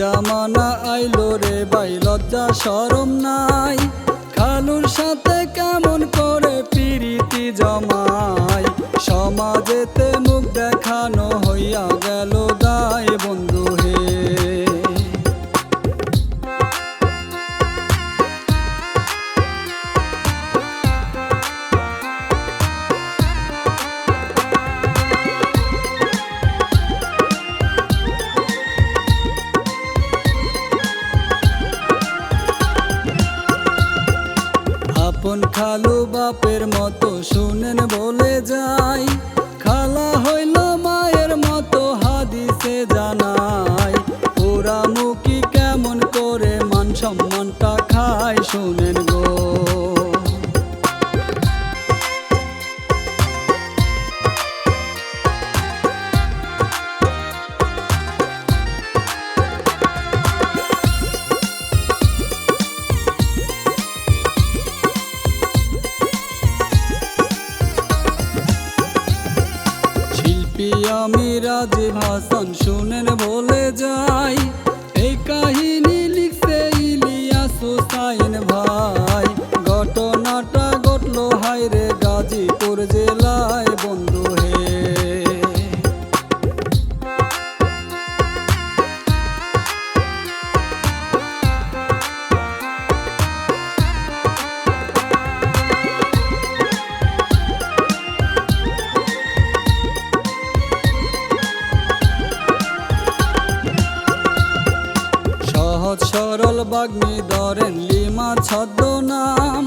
জামানা আইলো রে ভাই, লজ্জা শরম নাই। খালুর সাথে কেমন করে পিরিতি জমাই, সমাজেতে মুখ দেখানো হইয়া গেল দায় বন্ধু হে। আপন খালু বাপের মতো শুনেন বলে যাই, খালা হইল মায়ের মতো হাদিসে জানাই। ওরা মুখী কেমন করে মান সম্মানটা খায় শুনেন গো। আমি রাজীব হাসান শুনেন বলে যাই, এই কাহিনী লিখছে ইলিয়াস হুসাইন ভাই। ঘটনাটা ঘটলো হায়রে গাজীপুর জেলায় বন্ধু হে। সহজ সরল বাগ্মী ধরেন লিমা ছদ্মনাম,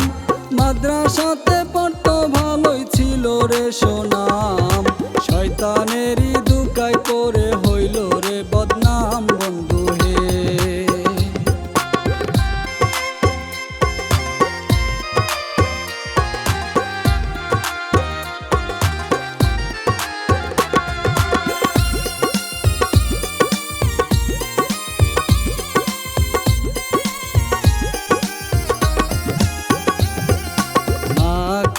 মাদ্রাসাতে পড়তো ভালোই ছিল রে সুনাম। শয়তানেরই দুকায় করে হইল রে বদনাম বন্ধু হে।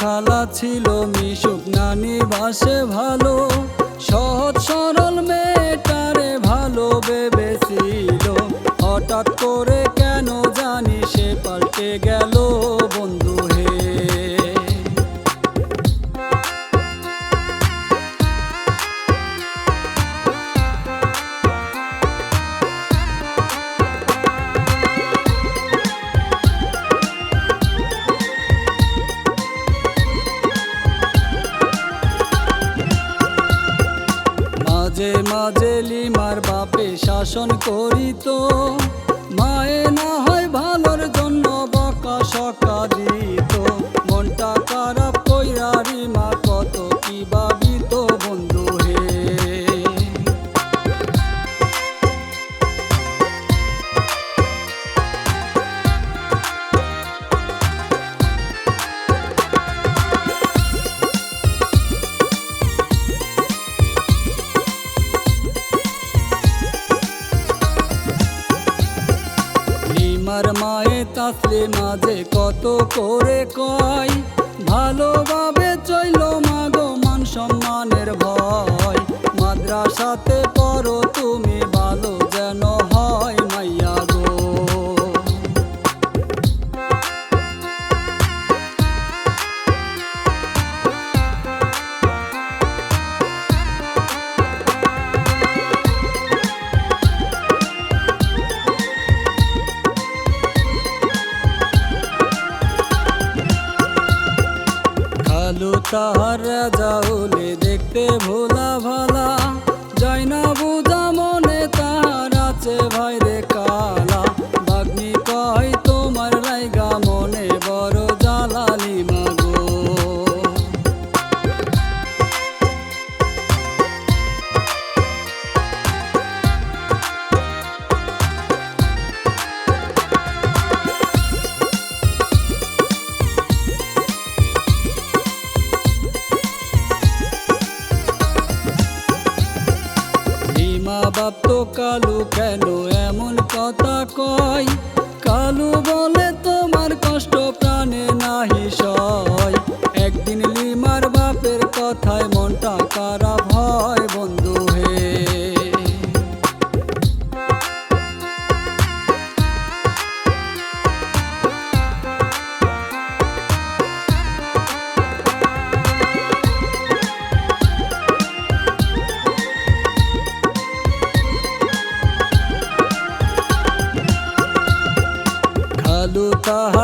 খালা ছিল মিশুক, নানি বাসে ভালো, সহজ সরল মেয়েটারে ভালো ভেবেছিল। হঠাৎ করে কেন জানি সে পাল্টে গেল বন্ধু হে। মাঝে মাঝে লিমার বাপে শাসন করিত, মায়ে না হয় ভালোর জন্য বকা সকা দিত। মনটা খারাপ কইরা রিমা কত কি ভাবিত বন্ধু হে। লিমার মায়ে তাসলে মাঝে কত করে কয়, ভালোভাবে চইল মাগো মান সম্মানের ভয়। মাদ্রাসাতে পড়ো তুমি ভালো যেন হয় মাইয়া গো। খালু তাহার রাজাউলে দেখতে ভোলা ভালা, যায় না বুঝা মনে তাহার আছে ভাইরে কালা। বাগ্নি কয় তোমার লাইগা মনে বড় জ্বালা লিমা গো। বাপ তো কালু কেন এমন কথা কয়, কালু বলে তোমার কষ্ট প্রাণে নাহি সয়। একদিন লিমার বাপের কথায় মনটা খারাপ হয় বন্ধু হে।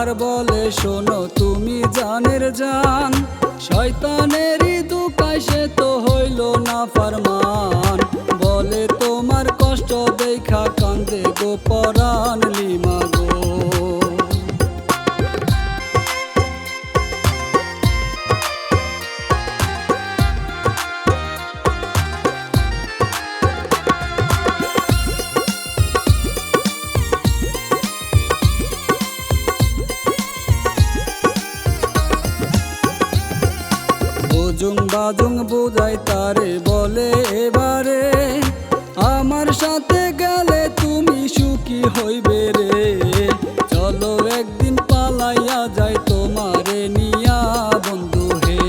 আর বলে শোনো তুমি জানের জান, শয়তানেরই দুকায় সে তো হইল না ফরমান। বলে তোমার কষ্ট দেখা কান্দে গো পরাণ লিমা গো। বুজুং বাজুং বুঝাই তারে বলে এবারে, আমার সাথে গেলে তুমি সুখী হইবে রে। চলো একদিন পালাইয়া যাই তোমারে নিয়া বন্ধু হে।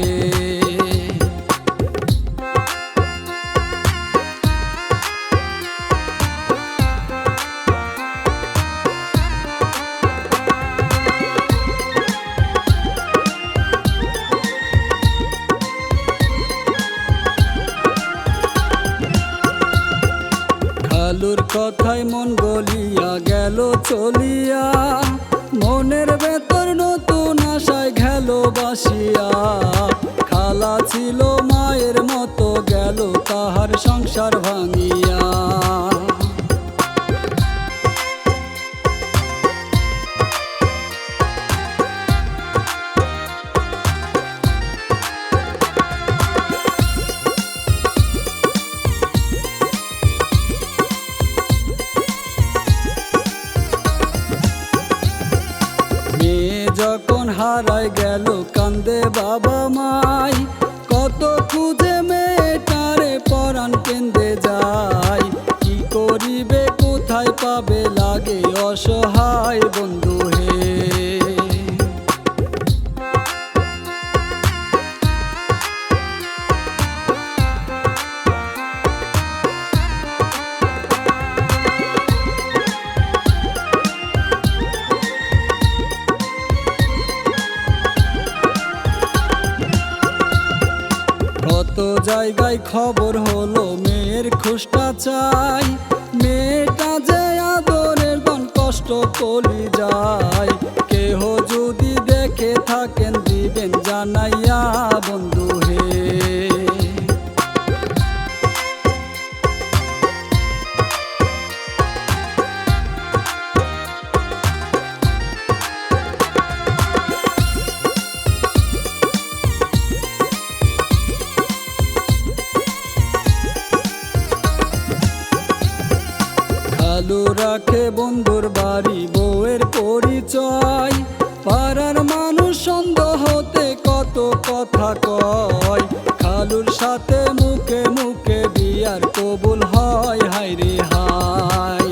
খালুর কথায় মন গলিয়া গেল চলিয়া, মনের ভেতর নতুন আশায় গেল বাসিয়া। খালা ছিল মায়ের মতো, গেল তাহার সংসার ভাঙিয়া। যখন হারায় গেল কান্দে বাবা মাই, কত খুঁজে মেয়েটারে পরাণ কেন্দে যায়। কি করিবে কোথায় পাবে লাগে অসহায় বন্ধু হে। কত জায়গায় খবর হলো মেয়ের খোঁজটা চাই, মেয়েটা যে আদরের ধন কষ্ট কলি যায়। কেহ যদি দেখে থাকেন দিবেন জানাইয়া বন্ধু হে। খালু রাখে বন্ধুর বাড়ি বউয়ের পরিচয়, পাড়ার মানুষ সন্দেহতে কত কথা কয়। খালুর সাথে মুখে মুখে বিয়ার কবুল হয়, হায় রে হায়।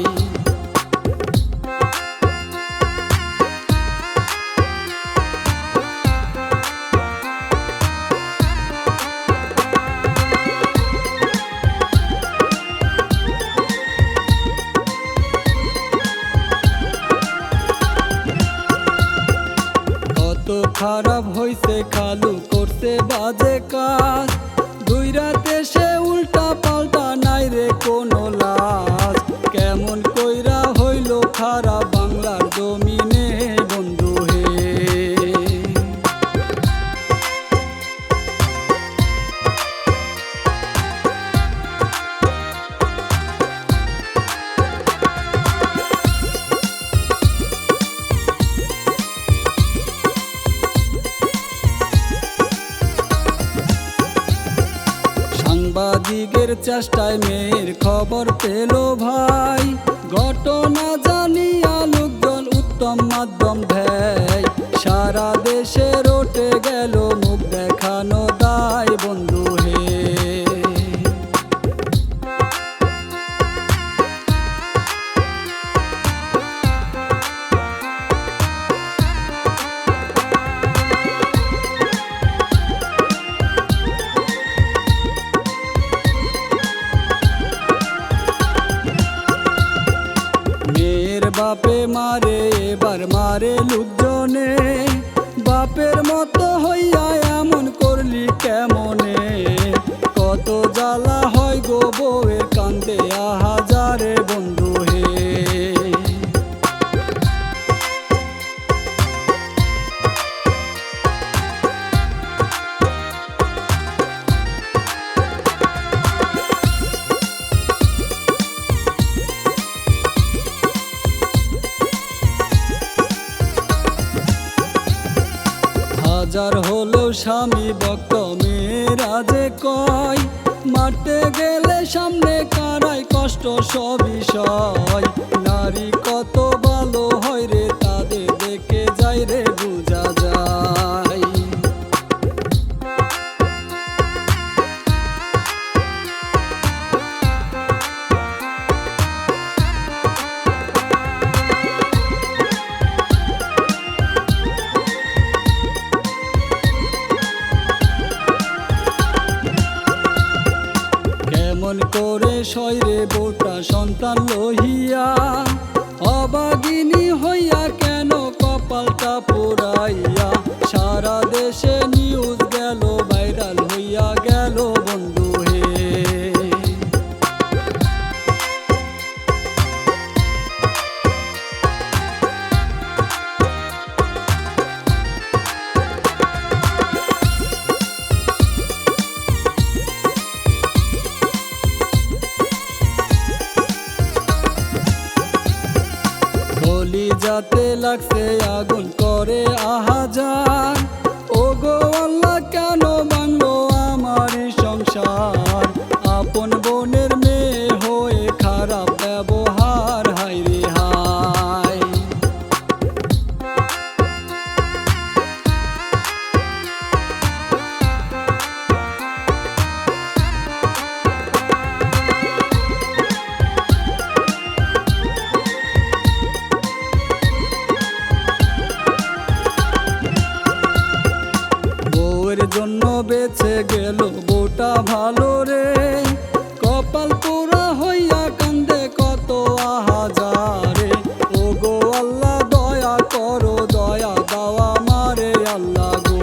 খারাপ হইছে খালু করতে বাজে কাজ, দুই রাতে সে উল্টা পাল্টা নাই রে কোনো লাজ। কেমন কইরা হইল খারাপ বাংলার জমিনে বন্ধু হে। সাংবাদিকের চেষ্টায় মেয়ের খবর পেল ভাই, ঘটনা জানিয়া লোকজন উত্তম মাধ্যম দেয়। সারা দেশে রটে গেল মুখ দেখানো দায় বন্ধু হে। বাপে মারে এবার মারে লোকজনে, বাপের মতো হইয়া এমন করলি কেমনে। কত জ্বালা হয় গো বউয়ের কান্দে আহাজারে বন্ধু হে। কয়, মারতে গেলে সামনে কারাই কষ্ট সব বিষয়। নারী কত ভালো হয় রে, তাদের দেখে যাই রে বোঝা যায়। কেমন করে সয়রে বোটা সন্তান লহিয়া, অবাগিনী হইয়া কেন কপালটা পোড়াইয়া। সারা দেশে নিউজ গেল, ভাইরাল হইয়া গেল বন্ধু হে। কলিজাতে লাগছে আগুন করে আহাজার, ওগো আল্লাহ কেন ভাঙলো আমারই সংসার। আপন বোনের মেয়ে হয়ে খারাপ ব্যবহার, হায় রে হায়। জন্য বেঁচে গেল বউটা ভালো রে, কপাল পোড়া হইয়া কান্দে কত আহাজারে। ওগো আল্লাহ দয়া করো, দয়া দাওয়া মারে আল্লাহ গো।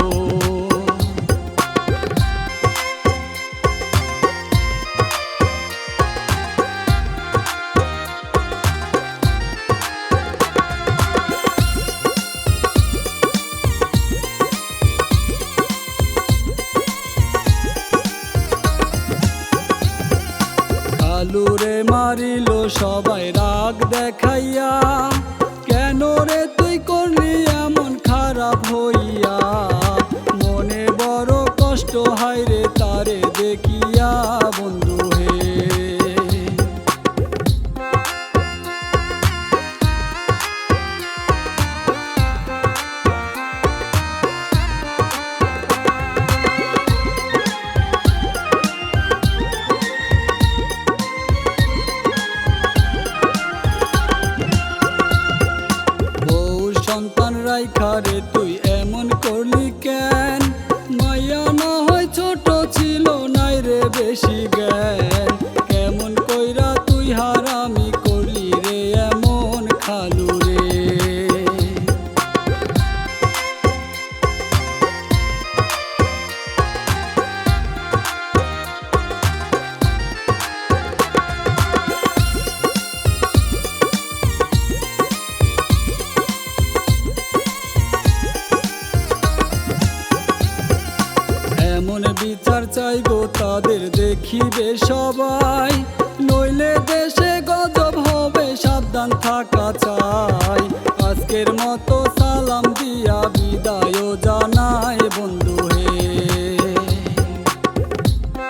আলুরে মারিল সবাই রাগ দেখাইয়া, কেন রে তুই করলি এমন খারাপ হইয়া। মনে বড় কষ্ট হয় রে তারে দেখিয়া বন্ধু হে। সন্তান রাইখারে তুই এমন করলি কেন, মাইয়া না হয় ছোট ছিল নাই রে বেশি জ্ঞান। কেমন কইরা তুই হারামি করলি রে এমন খালু রে। এমন বিচার চাই গো তাদের দেখিবে সবাই, নইলে দেশে